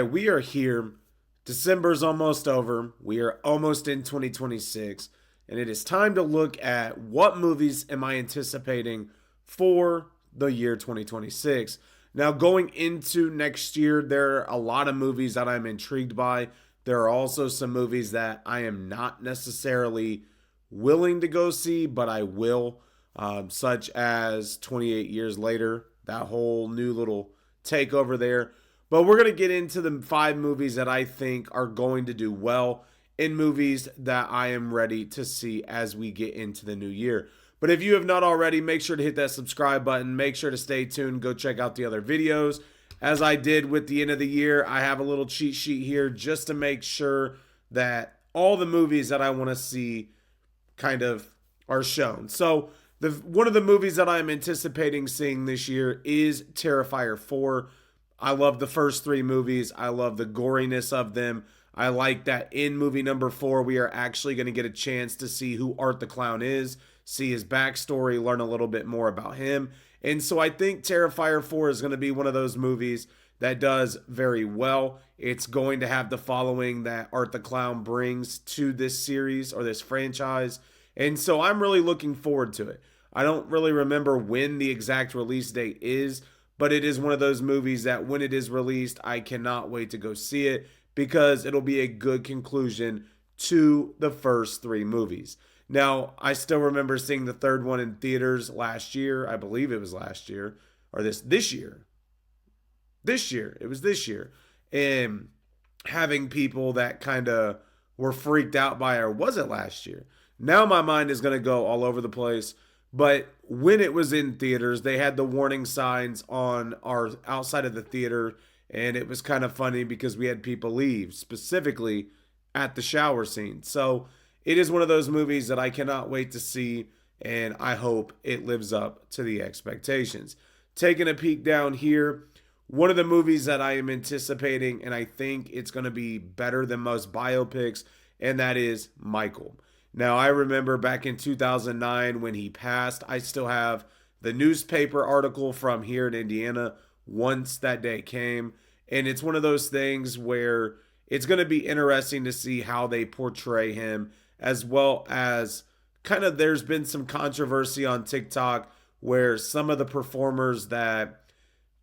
right, we are here. December's almost over. We are almost in 2026, and it is time to look at what movies am I anticipating for the year 2026. Now, going into next year, there are a lot of movies that I'm intrigued by. There are also some movies that I am not necessarily willing to go see, but I will, such as 28 Years Later, that whole new little takeover there. But we're going to get into the five movies that I think are going to do well in movies that I am ready to see as we get into the new year. But if you have not already, make sure to hit that subscribe button. Make sure to stay tuned. Go check out the other videos. As I did with the end of the year, I have a little cheat sheet here just to make sure that all the movies that I want to see kind of are shown. So, one of the movies that I'm anticipating seeing this year is Terrifier 4. I love the first three movies. I love the goriness of them. I like that in movie number 4, we are actually going to get a chance to see who Art the Clown is, see his backstory, learn a little bit more about him. And so I think Terrifier 4 is going to be one of those movies that does very well. It's going to have the following that Art the Clown brings to this series or this franchise. And so I'm really looking forward to it. I don't really remember when the exact release date is, but it is one of those movies that when it is released, I cannot wait to go see it because it'll be a good conclusion to the first three movies. Now, I still remember seeing the third one in theaters last year. I believe it was last year or this year. This year. It was this year. And having people that kind of were freaked out by it, or was it last year? Now my mind is going to go all over the place. But when it was in theaters, they had the warning signs on our outside of the theater, and it was kind of funny because we had people leave, specifically at the shower scene. So it is one of those movies that I cannot wait to see, and I hope it lives up to the expectations. Taking a peek down here, one of the movies that I am anticipating, and I think it's going to be better than most biopics, and that is Michael. Now, I remember back in 2009 when he passed, I still have the newspaper article from here in Indiana once that day came. And it's one of those things where it's going to be interesting to see how they portray him, as well as kind of there's been some controversy on TikTok where some of the performers that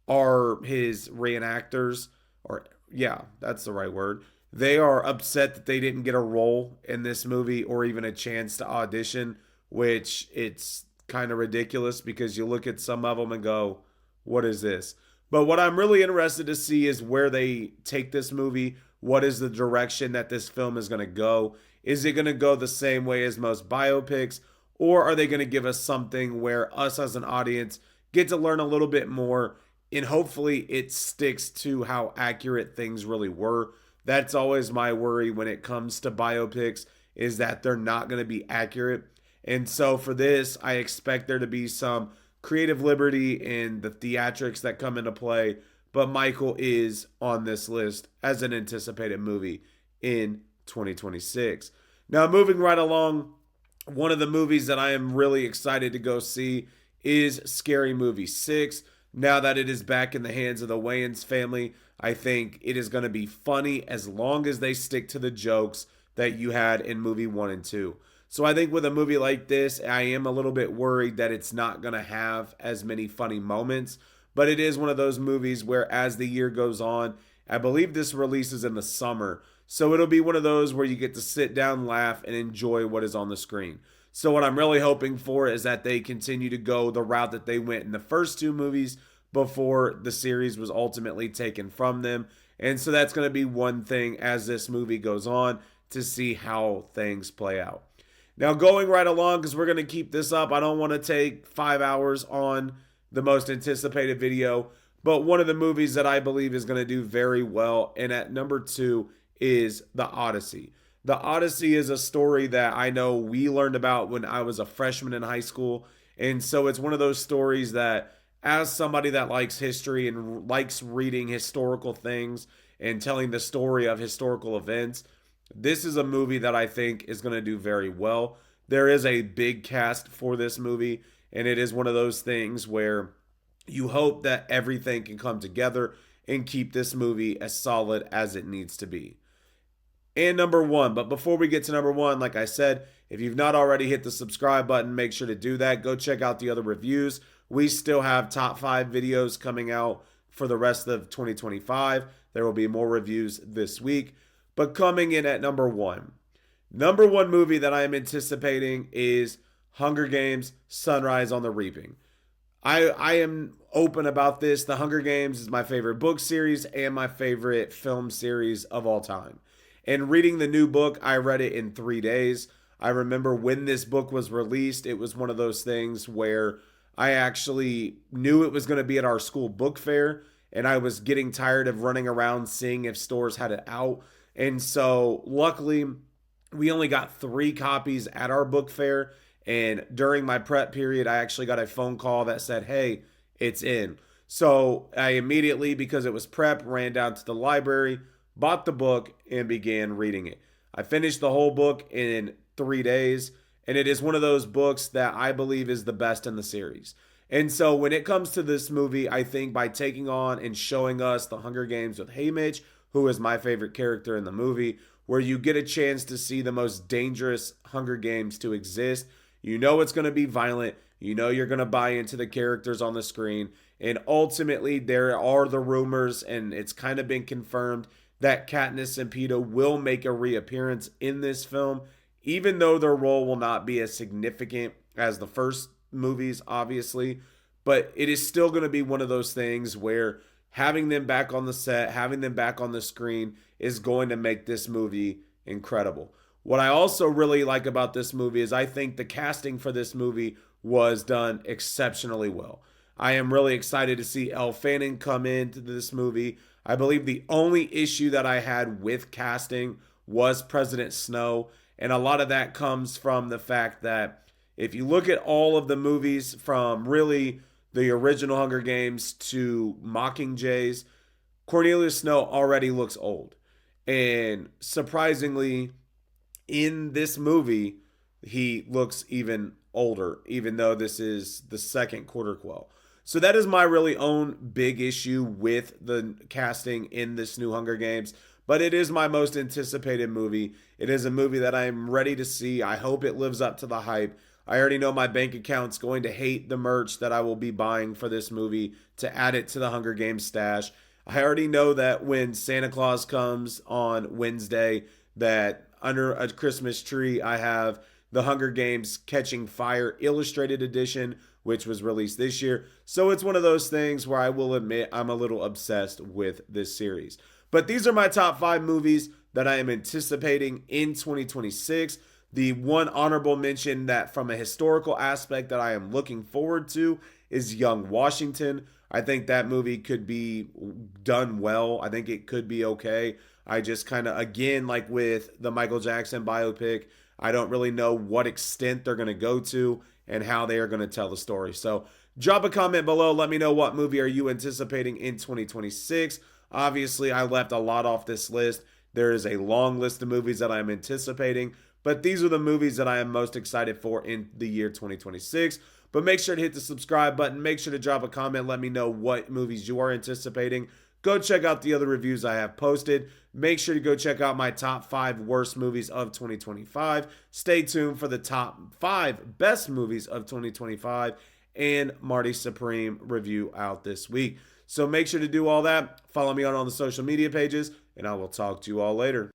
are his reenactors, or yeah, that's the right word, they are upset that they didn't get a role in this movie or even a chance to audition, which it's kind of ridiculous because you look at some of them and go, what is this? But what I'm really interested to see is where they take this movie. What is the direction that this film is going to go? Is it going to go the same way as most biopics? Or are they going to give us something where us as an audience get to learn a little bit more and hopefully it sticks to how accurate things really were? That's always my worry when it comes to biopics, is that they're not going to be accurate. And so for this, I expect there to be some creative liberty in the theatrics that come into play. But Michael is on this list as an anticipated movie in 2026. Now, moving right along, one of the movies that I am really excited to go see is Scary Movie 6. Now that it is back in the hands of the Wayans family, I think it is going to be funny as long as they stick to the jokes that you had in movie 1 and 2. So I think with a movie like this, I am a little bit worried that it's not going to have as many funny moments. But it is one of those movies where as the year goes on, I believe this releases in the summer. So it'll be one of those where you get to sit down, laugh, and enjoy what is on the screen. So what I'm really hoping for is that they continue to go the route that they went in the first two movies before the series was ultimately taken from them. And so that's going to be one thing as this movie goes on to see how things play out. Now, going right along, because we're going to keep this up, I don't want to take 5 hours on the most anticipated video, but one of the movies that I believe is going to do very well, and at number 2 is The Odyssey. The Odyssey is a story that I know we learned about when I was a freshman in high school, and so it's one of those stories that as somebody that likes history and likes reading historical things and telling the story of historical events, this is a movie that I think is going to do very well. There is a big cast for this movie, and it is one of those things where you hope that everything can come together and keep this movie as solid as it needs to be. And number one, but before we get to number one, like I said, if you've not already hit the subscribe button, make sure to do that. Go check out the other reviews. We still have top 5 videos coming out for the rest of 2025. There will be more reviews this week. But coming in at number one movie that I am anticipating is Hunger Games: Sunrise on the Reaping. I am open about this. The Hunger Games is my favorite book series and my favorite film series of all time. And reading the new book, I read it in 3 days. I remember when this book was released, it was one of those things where I actually knew it was going to be at our school book fair, and I was getting tired of running around seeing if stores had it out. And so, luckily, we only got 3 copies at our book fair. And during my prep period, I actually got a phone call that said, hey, it's in. So I immediately, because it was prep, ran down to the library, bought the book, and began reading it. I finished the whole book in 3 days, and it is one of those books that I believe is the best in the series. And so when it comes to this movie, I think by taking on and showing us the Hunger Games with Haymitch, who is my favorite character in the movie, where you get a chance to see the most dangerous Hunger Games to exist. You know it's going to be violent. You know you're going to buy into the characters on the screen. And ultimately, there are the rumors, and it's kind of been confirmed, that Katniss and Peeta will make a reappearance in this film, even though their role will not be as significant as the first movies, obviously. But it is still going to be one of those things where having them back on the set, having them back on the screen is going to make this movie incredible. What I also really like about this movie is I think the casting for this movie was done exceptionally well. I am really excited to see Elle Fanning come into this movie. I believe the only issue that I had with casting was President Snow, and a lot of that comes from the fact that if you look at all of the movies from really the original Hunger Games to Mockingjays, Cornelius Snow already looks old. And surprisingly, in this movie, he looks even older, even though this is the second quarter quell. So that is my really own big issue with the casting in this new Hunger Games. But it is my most anticipated movie. It is a movie that I am ready to see. I hope it lives up to the hype. I already know my bank account's going to hate the merch that I will be buying for this movie to add it to the Hunger Games stash. I already know that when Santa Claus comes on Wednesday, that under a Christmas tree, I have the Hunger Games Catching Fire Illustrated Edition, which was released this year. So it's one of those things where I will admit I'm a little obsessed with this series. But these are my top 5 movies that I am anticipating in 2026. The one honorable mention that from a historical aspect that I am looking forward to is Young Washington. I think that movie could be done well. I think it could be okay. I just kind of, again, like with the Michael Jackson biopic, I don't really know what extent they're going to go to and how they are going to tell the story. So drop a comment below. Let me know what movie are you anticipating in 2026. Obviously, I left a lot off this list. There is a long list of movies that I'm anticipating, but these are the movies that I am most excited for in the year 2026. But make sure to hit the subscribe button. Make sure to drop a comment. Let me know what movies you are anticipating. Go check out the other reviews I have posted. Make sure to go check out my top 5 worst movies of 2025. Stay tuned for the top 5 best movies of 2025 and Marty Supreme review out this week. So make sure to do all that. Follow me on all the social media pages, and I will talk to you all later.